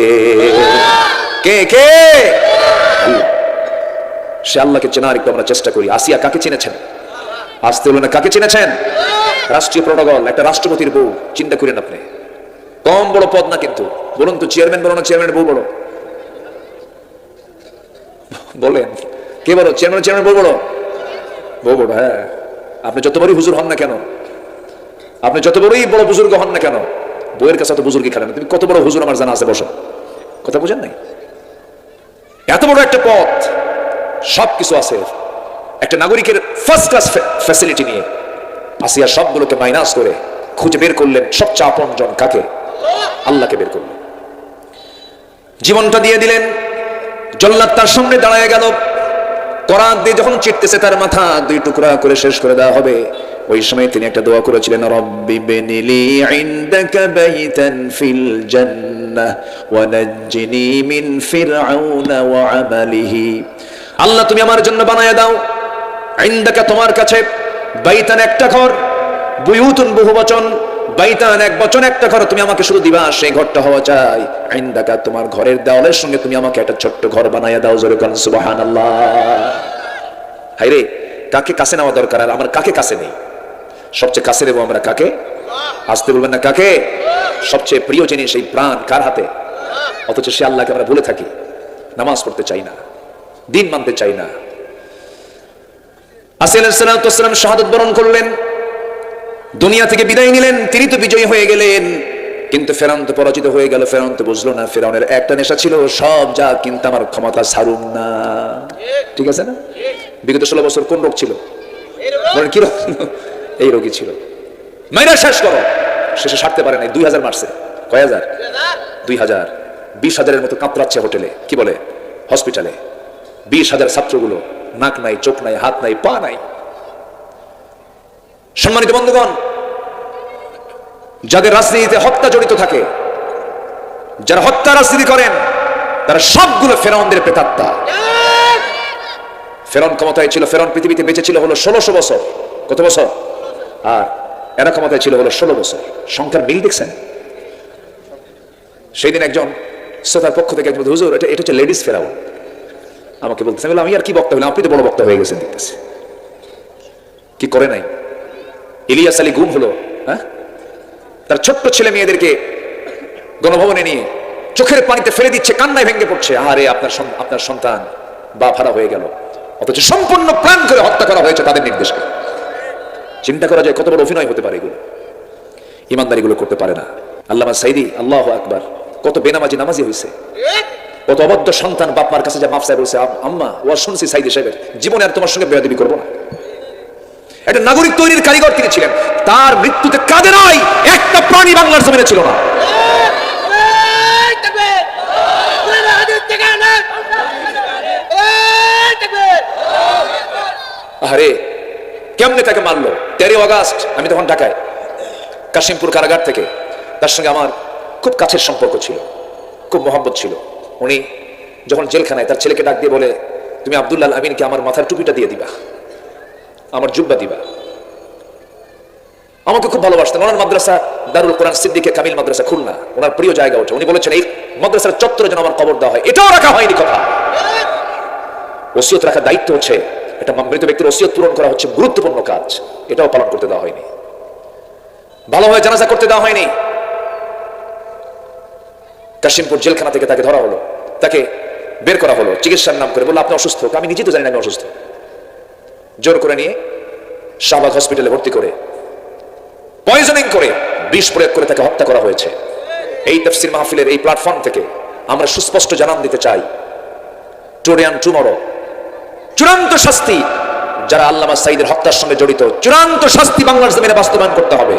সে আল্লাহকে চেনার একটু আমরা চেষ্টা করি। আসিয়া কাকে চিনেছেন? আসতে হলো না, কাকে চিনেছেন? রাষ্ট্রীয় প্রোটোকল, একটা রাষ্ট্রপতির বউ। চিন্তা করেন আপনি, কম বড় পদ না কিন্তু। বলুন তো, চেয়ারম্যান বড় না চেয়ারম্যানের বউ বড়? বলেন, কে বড়? চেয়ারম্যান বউ বড়? বউ বড়। হ্যাঁ, আপনি যত বড়ই হুজুর হন না কেন, আপনি যত বড়ই বড় বুজুর্গ হন না কেন, বইয়ের কাছে তো বুজুর্গই খেলেন। তুমি কত বড় হুজুর আমার জানা আছে, বসো। কথা বুঝেন নাই? এত বড় একটা পথ, সবকিছু আছে, একটা নাগরিকের ফার্স্ট ক্লাস ফ্যাসিলিটি নিয়ে আসিয়া সবগুলোকে মাইনাস করে খুঁজে বের করলেন সবচেয়ে আপন জন কাকে? আল্লাহকে বের করলেন, জীবনটা দিয়ে দিলেন। জল্লাদ তার সামনে দাঁড়ায় গেল, করাত দিয়ে যখন চিটতেছে তার মাথা 2 টুকরা করে শেষ করে দেওয়া হবে, ওই সময় তিনি একটা দোয়া করেছিলেন, রব্বি বিনিলি ইনদাকা বাইতান ফিল জান্নাহ ওয়া নাজ্জিনি মিন ফিরআউনা ওয়া আমালিহি। আল্লাহ তুমি আমার জন্য বানায়া দাও ইনদাকা তোমার কাছে, বাইতান একটা ঘর, বুয়ুতুন বহুবচন, বাইতান এক বচন একটা ঘর তুমি আমাকে শুধু দিবা, সেই ঘরটা হওয়া চাই ইনদাকা তোমার ঘরের দেওয়ালের সঙ্গে তুমি আমাকে একটা ছোট্ট ঘর বানাইয়া দাও। জোরে কোন সুবহানাল্লাহ। হায়রে, কাকে কাছে নেওয়া দরকার, আর আমার কাকে কাছে নেই? সবচেয়ে কাছে নেবো আমরা কাকে? আসতে বলবেন না কাকে? সবচেয়ে প্রিয় জিনিস এই প্রাণ কার হাতে? অথচ সে আল্লাহকে আমরা ভুলে থাকি, নামাজ পড়তে চাই না, দিন মানতে চাই না। আসি আলাইহিস সালাতু ওয়াস সালাম শাহাদাত বরণ করলেন, দুনিয়া থেকে বিদায় নিলেন, তিনি তো বিজয়ী হয়ে গেলেন, কিন্তু ফেরাউন তো পরাজিত হয়ে গেল। ফেরাউন তো বুঝলো না, ফেরাউনের একটা নেশা ছিল, সব যা কিন্তু আমার ক্ষমতা ছাড়ুম না। ঠিক আছে না? বিগত 16 বছর কোন রোগ ছিল? কি রোগ? এই রোগী ছিল। মাইরা শেষ করো, শেষে সারতে পারে নাই। 2000 মারছে। কয় হাজার? 2000। 20,000-এর মতো কাঁপড়াচ্ছে হোটেলে, কি বলে, হসপিটালে। 20,000 ছাত্রগুলো, নাক নাই, চোখ নাই, হাত নাই, পা নাই। সম্মানিত বন্ধুগণ, যাদের রাজনীতিতে হত্যা জড়িত থাকে, যারা হত্যা রাজনীতি করেন, তারা সবগুলো ফেরাউনদের প্রেতাত্মা। ফেরাউন ক্ষমতায় ছিল, ফেরাউন পৃথিবীতে বেঁচে ছিল হলো 1600 বছর। কত বছর? আর এরা ক্ষমতায় ছিল হলো 16 বছর। সংখ্যার মিল দেখছেন? সেই দিন একজন শ্রোতার পক্ষ থেকে একজন, হুজুর এটা হচ্ছে লেডিস ফেরাউন, আমাকে বলতেছে। আমি আর কি বক্তা হইলাম, আপনি তো বড় বক্তা হয়ে গেছেন দেখতেছে। কি করে নাই? ইলিয়াস আলী গুম হলো, হ্যাঁ, তার ছোট্ট ছেলে মেয়েদেরকে গণভবনে নিয়ে চোখের পানিতে ফেলে দিচ্ছে, কান্নায় ভেঙে পড়ছে। আরে আপনার সন্তান বাপ হারা হয়ে গেল, অথচ সম্পূর্ণ প্ল্যান করে হত্যা করা হয়েছে তাদের নির্দেশে। চিন্তা করা যায় কত বড় অভিনয় হতে পারে এগুলো। ইমানদারি গুলো করতে পারে না। আল্লামা সাইদি, আল্লাহু আকবার, কত বেনামাজি নামাজি হয়েছে, কত অবদ্ধ সন্তান বাপ মার কাছে যা মাফ চাই বলছে, আম্মা ওয়া শুনছি সাইদি সাহেবের, জীবনে আর তোমার সঙ্গে বেয়াদবি করবো না। একটা নাগরিক তৈরির কারিগর তিনি ছিলেন। তার মৃত্যুতে কাঁদে নাই একটা প্রাণী বাংলার জমিনে ছিল না। আরে কেমনে তাকে মারলো? 13 আগস্ট, আমি তখন ঢাকায় কাশিমপুর কারাগার থেকে, তার সঙ্গে আমার খুব কাছের সম্পর্ক ছিল, খুব মহব্বত ছিল। উনি যখন জেলখানায়, তার ছেলেকে ডাক দিয়ে বলে, তুমি আব্দুল্লাহ আল আমিনকে আমার মাথার টুপিটা দিয়ে দিবা, আমার জুব্বা দিবা। আমাকে খুব ভালোবাসতেন। ওনার মাদ্রাসা দারুল কোরআন সিদ্দিকে কামিল মাদ্রাসা খুলনা, ওনার প্রিয় জায়গা ওঠে। উনি বলেছেন এই মাদ্রাসার চত্বরে যেন আমার কবর দেওয়া হয়। এটাও রাখা হয়নি কথা। ওসিয়ত রাখার দায়িত্ব হচ্ছে, এটা মৃত ব্যক্তির ওসিয়ত পূরণ করা হচ্ছে গুরুত্বপূর্ণ কাজ, এটাও পালন করতে দেওয়া হয়নি। ভালোভাবে জানাজা করতে দেওয়া হয়নি। কাশিমপুর জেলখানা থেকে তাকে ধরা হলো, তাকে বের করা হলো চিকিৎসার নাম করে। বললো আপনি অসুস্থ। আমি নিজে তো জানি না আমি অসুস্থ। জোর করে নিয়ে শাহবাগ হসপিটালে ভর্তি করে পয়জনিং করে, বিষ প্রয়োগ করে তাকে হত্যা করা হয়েছে। এই তাফসীর মাহফিলের এই প্ল্যাটফর্ম থেকে আমরা সুস্পষ্ট জানান দিতে চাই, টুডে অ্যান্ড টুমরো চূড়ান্ত শাস্তি যারা আল্লামা সাঈদের হত্যার সঙ্গে জড়িত, চূড়ান্ত শাস্তি বাংলার জমিনে বাস্তবায়ন করতে হবে।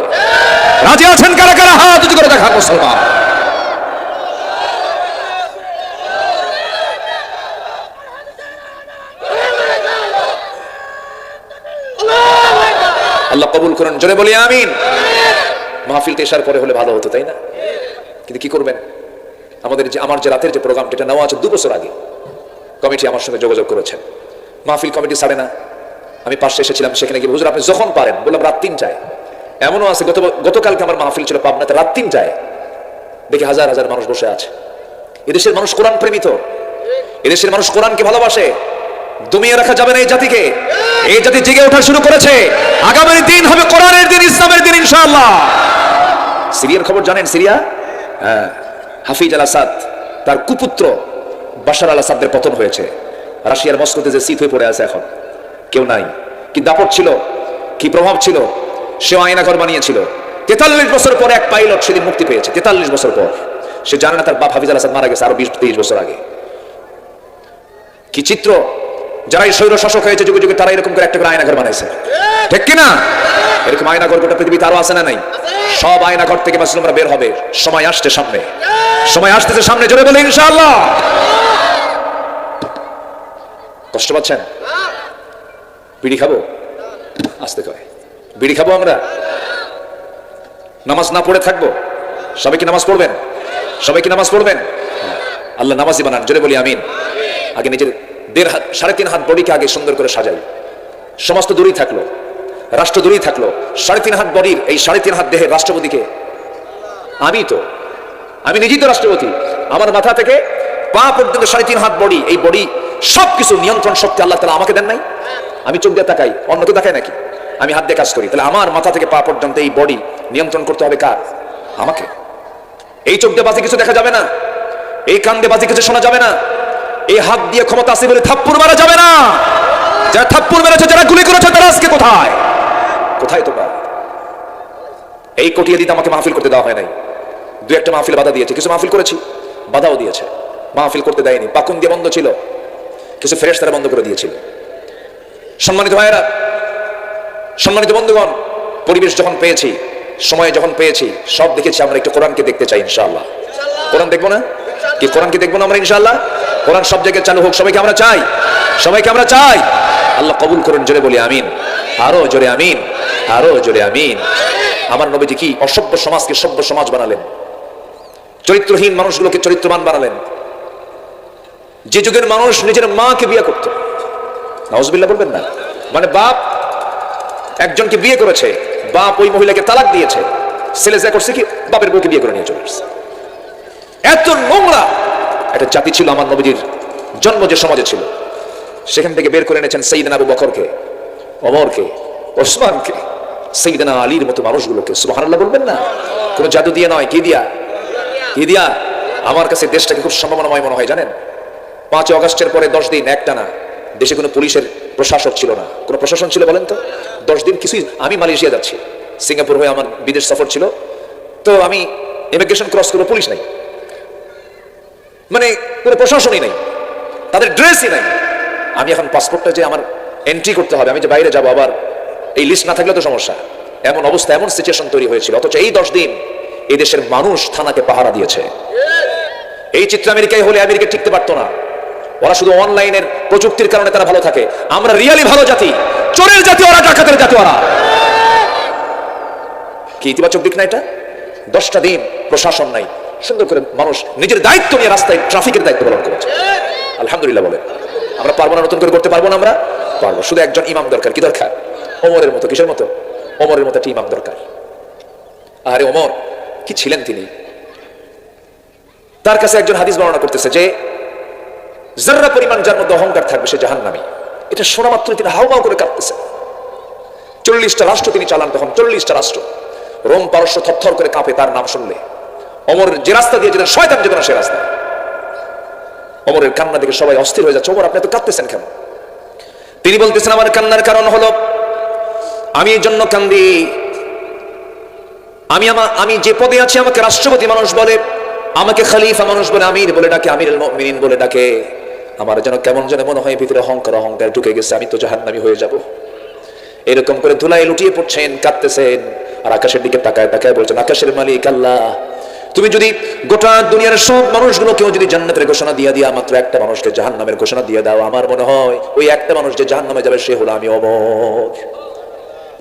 রাজি আছেন কারা কারা? হাত উঁচু করে দেখান মুসলমান। আল্লাহ কবুল করুন, জোরে বলি আমিন। মাহফিলটা এশার পরে হলে ভালো হতো, তাই না? কিন্তু কি করবেন, আমার যে রাতের যে প্রোগ্রামটা, এটা নেওয়া আছে 2 বছর আগে। কমিটি আমার সঙ্গে যোগাযোগ করেছেন, মাহফিল কমিটি ছাড়ে না। আমি পাশে এসেছিলাম, সেখানে গিয়ে হুজুর আপনি যখন পারেন, বললাম রাত 3টায়। এমনও আছে গতকালকে আমার মাহফিল ছিল পাবনাতে, রাত 3টায় দেখি হাজার হাজার মানুষ বসে আছে। এদেশের মানুষ কোরআন প্রেমিত, এদেশের মানুষ কোরআনকে ভালোবাসে। দমিয়ে রাখা যাবে না এই জাতিকে। এই জাতি জেগে ওঠা শুরু করেছে। আগামী দিন হবে কোরআনের দিন, ইসলামের দিন ইনশাআল্লাহ। সিরিয়ার খবর জানেন? সিরিয়া, হ্যাঁ, হাফিজ আল আসাদ, তার কুপুত্র বাশার আল আসাদের পতন হয়েছে। রাশিয়ার মস্কোতে যে শীত হয়ে পড়ে আছে, এখন কেউ নাই। কি দাপট ছিল, কি প্রভাব ছিল। সে আয়নাঘর বানিয়েছিল। 43 বছর পরে এক পাইলট সেদিন মুক্তি পেয়েছে। 43 বছর পর। সে জানে না তার বাপ হাফিজ আল আসাদ মারা গেছে আরো 20-23 বছর আগে। কি চিত্র! যারাই স্বৈর শাসক হয়েছে যুগে যুগে, তারা এরকম করে একটা করে আয়নাঘর বানাইছে, ঠিক কিনা? এরকম আয়নাঘর গোটা পৃথিবীতে আরো আছে না নাই? সব আয়নাঘর থেকে মুসলিমরা বের হবে। সময় আসছে সামনে, সময় আসতেছে সামনে, জোরে বলে ইনশাআল্লাহ। কষ্ট পাচ্ছেন? বিড়ি খাবো? আসতে কয় বিড়ি খাবো আমরা? নামাজ না পড়ে থাকবো? সবাই কি নামাজ পড়বেন? সবাই কি নামাজ পড়বেন? আল্লাহ নামাজি বানান, জোরে বলি আমিন। আগে নিজের 1.5 হাত 3.5 হাত বডিকে আগে সুন্দর করে সাজাই, সমাজ তো দূরেই থাকলো, রাষ্ট্র দূরেই থাকলো। 3.5 হাত বডির এই 3.5 হাত দেহের রাষ্ট্রপতিকে আমি নিজেই তো রাষ্ট্রপতি। আমার মাথা থেকে পা পর্যন্ত 3.5 হাত বডি, এই বডি সবকিছু নিয়ন্ত্রণ শক্তি আল্লাহ তাআলা আমাকে দেন নাই? আমি চোখ দিয়ে তাকাই, অন্য কেউ তাকায় নাকি? আমি হাত দিয়ে কাজ করি, তাহলে আমার মাথা থেকে পা পর্যন্ত এই বডি নিয়ন্ত্রণ করতে হবে কার? আমাকে। এই চোখ দিয়ে বাজে কিছু দেখা যাবে না, এই কান দিয়ে বাজে কিছু শোনা যাবে না, এই হাত দিয়ে ক্ষমতা আছে বলে থাপ্পড় মারা যাবে না। যারা থাপ্পড় মেরেছে, যারা গুলি করেছে, তারা আজকে কোথায়? কোথায় তোমরা? এই কটিয়ে দিতে আমাকে মাহফিল করতে দেওয়া হয় নাই। 2-1টা মাহফিল বাধা দিয়েছে, কিছু মাহফিল করেছি, বাধাও দিয়েছে, মাহফিল করতে দেয়নি। পাকুন দিয়ে বন্ধ ছিল, কিছু ফেরেশতারা বন্ধ করে দিয়েছিল। সম্মানিত ভাইয়েরা, সম্মানিত বন্ধুগণ, পরিবেশ যখন পেয়েছি, সময় যখন পেয়েছি, সব দেখেছি। আমরা একটু কোরআনকে দেখতে চাই ইনশাআল্লাহ। কোরআন দেখবো না কি? কোরআনকে দেখবো না আমরা ইনশাআল্লাহ? কোরআন সব জায়গায় চালু হোক, সবাইকে আমরা চাই, সবাইকে আমরা চাই। আল্লাহ কবুল করুন, জোরে বলি আমিন, আরো জোরে আমিন, আরো জোরে আমিন। আমার নবীজি কি অসভ্য সমাজকে সভ্য সমাজ বানালেন, চরিত্রহীন মানুষগুলোকে চরিত্রবান বানালেন। যে যুগের মানুষ নিজের মাকে বিয়ে করত, নাউজুবিল্লাহ বলবেন না, মানে বাপ একজনকে বিয়ে করেছে, বাপ ওই মহিলাকে তালাক দিয়েছে, ছেলে যা করছে কি বাপের বউকে বিয়ে করে নিয়ে চলে আসছে। এত নোংরা একটা জাতি ছিল আমার নবীজির জন্ম যে সমাজে ছিল। সেখান থেকে বের করে এনেছেন সাইয়েদনা আবু বকরকে, ওমরকে, ওসমানকে, সাইয়েদনা আলীর মতো মানুষগুলোকে। সুবহানাল্লাহ বলবেন না? কোনো জাদু দিয়ে নয়, কি দিয়া? কি দিয়া? আমার কাছে দেশটাকে খুব সম্ভাবনাময় মনে হয় জানেন। 5 আগস্টের পরে 10 দিন একটানা দেশে কোনো পুলিশের প্রশাসক ছিল না। কোনো প্রশাসন ছিল বলেন তো? 10 দিন কিছুই। আমি মালয়েশিয়া যাচ্ছি, সিঙ্গাপুর হয়ে আমার বিদেশ সফর ছিল, তো আমি ইমিগ্রেশন ক্রস করবো, পুলিশ নাই, মানে কোনো প্রশাসনই নাই, তাদের ড্রেসই নাই। আমি এখন পাসপোর্টটা যে আমার এন্ট্রি করতে হবে, আমি যে বাইরে যাবো, আবার এই লিস্ট না থাকলে তো সমস্যা। এমন অবস্থা, এমন সিচুয়েশন তৈরি হয়েছিল। অথচ এই 10 দিন এই দেশের মানুষ থানাকে পাহারা দিয়েছে। এই চিত্র আমেরিকায় হলে আমেরিকা টিকতে পারতো না। ওরা শুধু অনলাইনের প্রযুক্তির কারণে তারা ভালো থাকে। আমরা রিয়ালি ভালো জাতি, চোরের জাতি ওরা, ডাকাতের জাতি ওরা। কি ইতিবাচক দিক না এটা? 10টা দিন প্রশাসন নাই, সুন্দর করে মানুষ নিজের দায়িত্ব নিয়ে রাস্তায় ট্রাফিকের দায়িত্ব পালন করেছে। আলহামদুলিল্লাহ বলে। আমরা পারবো না নতুন করে করতে পারবো না? আমরা পারবো। শুধু একজন ইমাম দরকার। কি দরকার? ওমরের মতো। কিসের মতো? ওমরের মতো একটা ইমাম দরকার। আরে ওমর কি ছিলেন তিনি! তার কাছে একজন হাদিস বর্ণনা করতেছে যে যাররা পরিমাণ যার মধ্যে অহংকার থাকবে সে জাহান্নামী। এটা শোনা মাত্র তিনি হাউমাউ করে কাঁপতেছে। 40টা রাষ্ট্র তিনি চালান তখন, 40টা রাষ্ট্র। রোম পারস্য থরথর করে কাঁপে তার নাম শুনলে। ওমরের যে রাস্তা দিয়ে যেতেন শয়তান যেত না সে রাস্তা। ওমরের কান্না দেখে সবাই অস্থির হয়ে যাচ্ছে। ওমর আপনি তো কাঁদতেছেন কেন? তিনি বলতেছেন আমার কান্নার কারণ হলো আমি এই জন্য কান্দি, আমি যে পদে আছি আমাকে রাষ্ট্রপতি মানুষ বলে, আমাকে খলিফা মানুষ বলে, আমির বলে ডাকে, আমিরুল মুমিনিন বলে ডাকে। আমার যেন কেমন যেন মনে হয় ভিতরে অহংকার ঢুকে গেছে, আমি তো জাহান্নামী হয়ে যাব। এরকম করে ধুলায় লুটিয়ে পড়ছেন, কাঁদতেছেন, আর আকাশের দিকে তাকায় তাকায় বলছেন আকাশের মালিক আল্লাহ, তুমি যদি গোটা দুনিয়ার সব মানুষগুলোকেও যদি জান্নাতের ঘোষণা দিয়ে দিয়া মাত্র একটা মানুষকে জাহান্নামের ঘোষণা দিয়ে দাও, আমার মনে হয় ওই একটা মানুষ যে জাহান্নামে যাবে সে হলো আমি ওমর।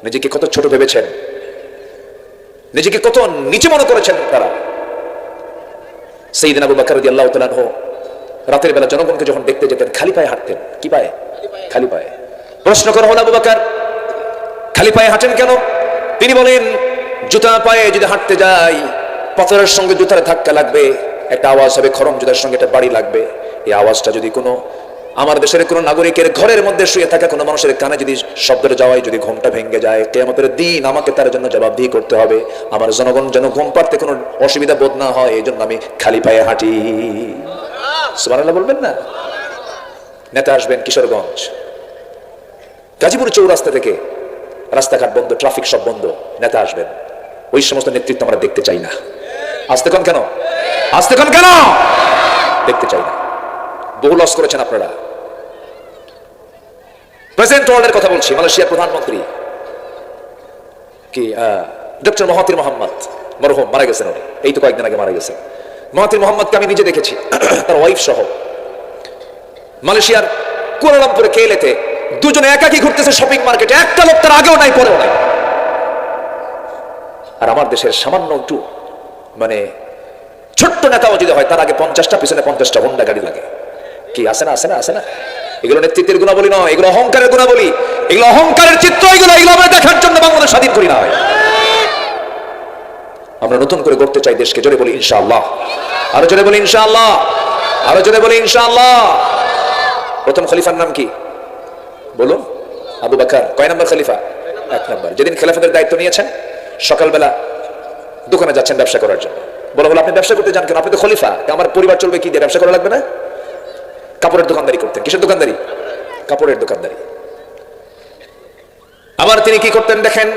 নিজেকে কত ছোট ভেবেছেন, নিজেকে কত নিচে মনে করেছেন তারা। সাইয়েদনা আবু বকর রাদিয়াল্লাহু তাআলা আনহু রাতের বেলা জনগণকে যখন দেখতে যেতেন খালি পায়ে হাঁটতেন। কি পায়ে? খালি পায়ে। প্রশ্ন করা হলো আবু বকর খালি পায়ে হাঁটেন কেন? তিনি বলেন জুতা পায়ে যদি হাঁটতে যাই পাথরের সঙ্গে জুতার ধাক্কা লাগবে, একটা আওয়াজ হবে, খরম জুতার সঙ্গে একটা বাড়ি লাগবে। এই আওয়াজটা যদি কোনো আমার দেশের কোনো নাগরিকের ঘরের মধ্যে শুয়ে থাকা কোনো মানুষের কানে যদি শব্দটা যাওয়ায় যদি ঘুমটা ভেঙে যায়, কিয়ামতের দিন আমাকে তার জন্য জবাবদিহি করতে হবে। আমার জনগণ যেন ঘুম পাড়তে কোনো অসুবিধা বোধ না হয়, এই জন্য আমি খালি পায়ে হাঁটি। সুবহানাল্লাহ বলবেন না? নেতা আসবেন কিশোরগঞ্জ, গাজীপুর চৌরাস্তা থেকে রাস্তাঘাট বন্ধ, ট্রাফিক সব বন্ধ, নেতা আসবেন। ওই সমস্ত নেতৃত্ব আমরা দেখতে চাই না। আসতে কোন কেন? আসতে কোন কেন? দেখতে চাই না। বহু লস করেছেন আপনারা। প্রেসিডেন্ট ওয়ার্ল্ডের কথা বলছি, মালয়েশিয়ার প্রধানমন্ত্রী কি ডক্টর মাহাথির মোহাম্মদ, মরহুম, মারা গেছেন উনি, এই তো কয়েকদিন আগে মারা গেছেন। মাহাথির মোহাম্মদকে আমি নিজে দেখেছি, তার ওয়াইফ সহ মালয়েশিয়ার কুয়ালালামপুরে কেলেতে দুজনে একাকি ঘুরতেছে শপিং মার্কেটে, একটা লোক তার আগেও নাই পরেও নাই। আর আমার দেশের সামান্য একটু মানে ছোট্ট নেতাও যদি হয় তার আগে 50টা পিছনে 50টা হোন্ডা গাড়ি লাগে। কি আছে না? আছে না? আছে না? এগুলো নেতৃত্বের গুণাবলী নয়, এগুলো অহংকারের গুণাবলী। এগুলো অহংকারের চিত্র, এগুলো আমরা দেখার জন্য বাংলাদেশ স্বাধীন করি না। আমরা নতুন করে গড়তে চাই দেশকে। জোরে বলি ইনশাআল্লাহ, আরো জোরে বলি ইনশাআল্লাহ, আরো জোরে বলি ইনশাআল্লাহ। প্রথম খলিফার নাম কি বলুন? আবু বকর। কয় নম্বর খলিফা? 1 নম্বর। যেদিন খেলাফতের দায়িত্ব নিয়েছেন, সকালবেলা দোকানে যাচ্ছেন ব্যবসা করার জন্য। বলো আপনি ব্যবসা করতে যান কেন? আপনি তো খলিফা, আমার পরিবার চলবে কি দিয়ে? ব্যবসা করা লাগবে না? কাপড়ের দোকানদারি করতেন। কিসের দোকানদারি? কাপড়ের দোকানদারি। আবার তিনি কি করতেন দেখেন,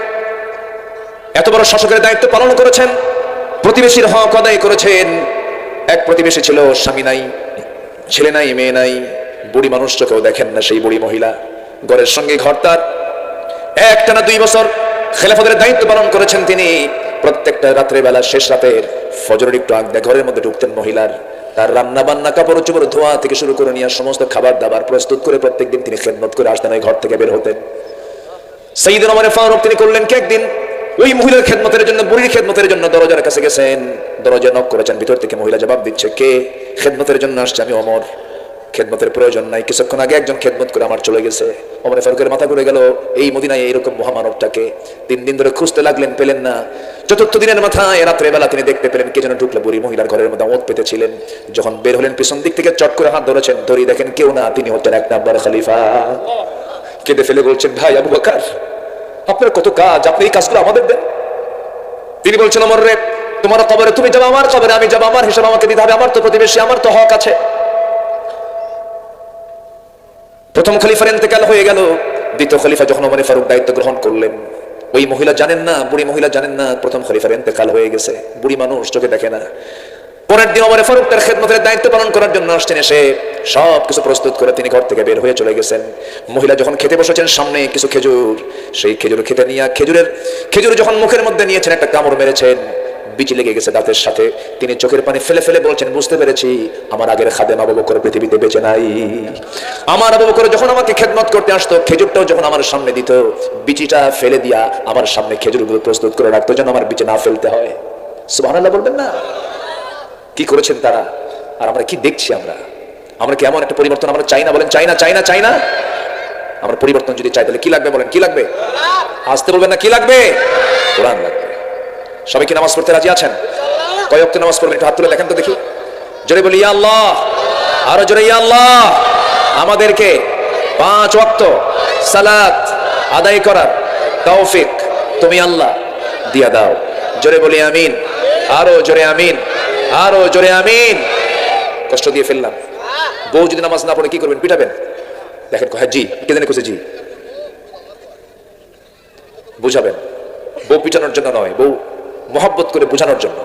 এত বড় শাসকের দায়িত্ব পালন করেছেন, প্রতিবেশীর হক আদায় করেছেন। এক প্রতিবেশী ছিল, স্বামী নাই, ছেলে নাই, মেয়ে নাই, বুড়ি মানুষ, চোখেও দেখেন না সেই বুড়ি মহিলা, ঘরের সঙ্গে ঘর তার। একটানা 2 বছর খেলাফতের দায়িত্ব পালন করেছেন তিনি। প্রত্যেকটা রাত্রে বেলা, শেষ রাতের ফজরের একটু আগ দিয়ে ঘরের মধ্যে ঢুকতেন মহিলার। তার রান্না বান্না, কাপড় চোপড় ধোয়া থেকে শুরু করে নিয়ে সমস্ত খাবার দাবার প্রস্তুত করে প্রত্যেকদিন তিনি খেদমত করে আসতেন, ওই ঘর থেকে বের হতেন। সাইয়েদনা ওমর ফারুক তিনি করলেন কি, একদিন ওই মহিলার খেদমতের জন্য, বুড়ির খেদমতের জন্য দরজার কাছে গেছেন। দরজা নক করেছেন, ভিতর থেকে মহিলা জবাব দিচ্ছে, কে? খেদমতের জন্য আসছে, আমি ওমর, খেদমতের প্রয়োজন নাই, কিছুক্ষণ আগে একজন খেদমত করে আমার চলে গেছে। ওমর ফারুকের মাথা ঘুরে গেল, এই মদিনায় এইরকম মহামানবটাকে 3 দিন ধরে খুঁজতে লাগলেন, পেলেন না। 4th দিনের মাথায় রাত্রে বেলা তিনি দেখতে পেলেন কে যেন ঢুকলো বুড়ি মহিলার ঘরের মধ্যে, ওঁত পেতেছিলেন। যখন বের হলেন, পিছন দিক থেকে চট করে হাত ধরেছেন, ধরি দেখেন কেউ না, তিনি হচ্ছেন 1 নম্বর খলিফা। কেঁদে ফেলে বলছেন, ভাই আবু বকর, আপনার কত কাজ, আপনি এই কাজগুলো আমাদের দেন। তিনি বলছেন, ওমর রে, তোমার কবরে তুমি যাবো, আমার কবরে আমি যাবো, আমার হিসাব আমাকে দিতে হবে, আমার তো প্রতিবেশী, আমার তো হক আছে। প্রথম খলিফার ইন্তেকাল হয়ে গেল। দ্বিতীয় খলিফা যখন ওমর ফারুক দায়িত্ব গ্রহণ করলেন, ওই মহিলা জানেন না, বুড়ি মহিলা জানেন না প্রথম খলিফার ইন্তেকাল হয়ে গেছে। বুড়ি মানুষ, চোখে দেখে না। পরের দিন ওমর ফারুক তার খেদমতের দায়িত্ব পালন করার জন্য আসছেন। এসে সব কিছু প্রস্তুত করে তিনি ঘর থেকে বের হয়ে চলে গেছেন। মহিলা যখন খেতে বসেছেন, সামনে কিছু খেজুর, সেই খেজুর খেতে নিয়ে খেজুর যখন মুখের মধ্যে নিয়েছেন, একটা কামড় মেরেছেন, বিচি লেগে গেছে দাঁতের সাথে। তিনি চোখের পানি ফেলে ফেলে বলছেন, বুঝতে পেরেছি আমার আগের খাদেম আবু বকর পৃথিবীতে বেঁচে নাই। আমার আবু বকর যখন আমাকে খেদমত করতে আসতো, খেজুরটাও যখন আমার সামনে দিত, বিচিটা ফেলে দিয়া আমার সামনে খেজুরগুলো প্রস্তুত করে রাখতো, যেন আমার বিচি না ফেলতে হয়। সুবহানাল্লাহ বলবেন না? কি করেছেন তারা, আর আমরা কি দেখছি? আমরা কি এমন একটা পরিবর্তন আমরা চাই না? বলেন চাই না, চাই না, চাই না? আমরা পরিবর্তন যদি চাই, তাহলে কি লাগবে বলেন? কি লাগবে? আসতে বলবেন না, কি লাগবে? কোরআন লাগবে। সবাই কি নামাজ পড়তে রাজি আছেন? কয় ওয়াক্ত নামাজ পড়বেন? একটু হাত তুলে দেখেন তো দেখি। জোরে বলি ইয়া আল্লাহ, আরো জোরে ইয়া আল্লাহ। আমাদেরকে 5 ওয়াক্ত সালাত আদায় করার তৌফিক তুমি আল্লাহ দিয়া দাও। জোরে বলি আমিন, আরো জোরে আমিন, আরো জোরে আমিন। কষ্ট দিয়ে ফেললাম। বউ যদি নামাজ না পড়ে কি করবেন? পিটাবেন? দেখেন, হ্যাঁ জি, কে জানে কোসে জি, বুঝাবেন। বউ পিটানোর জন্য নয়, বউ মহব্বত করে বোঝানোর জন্য।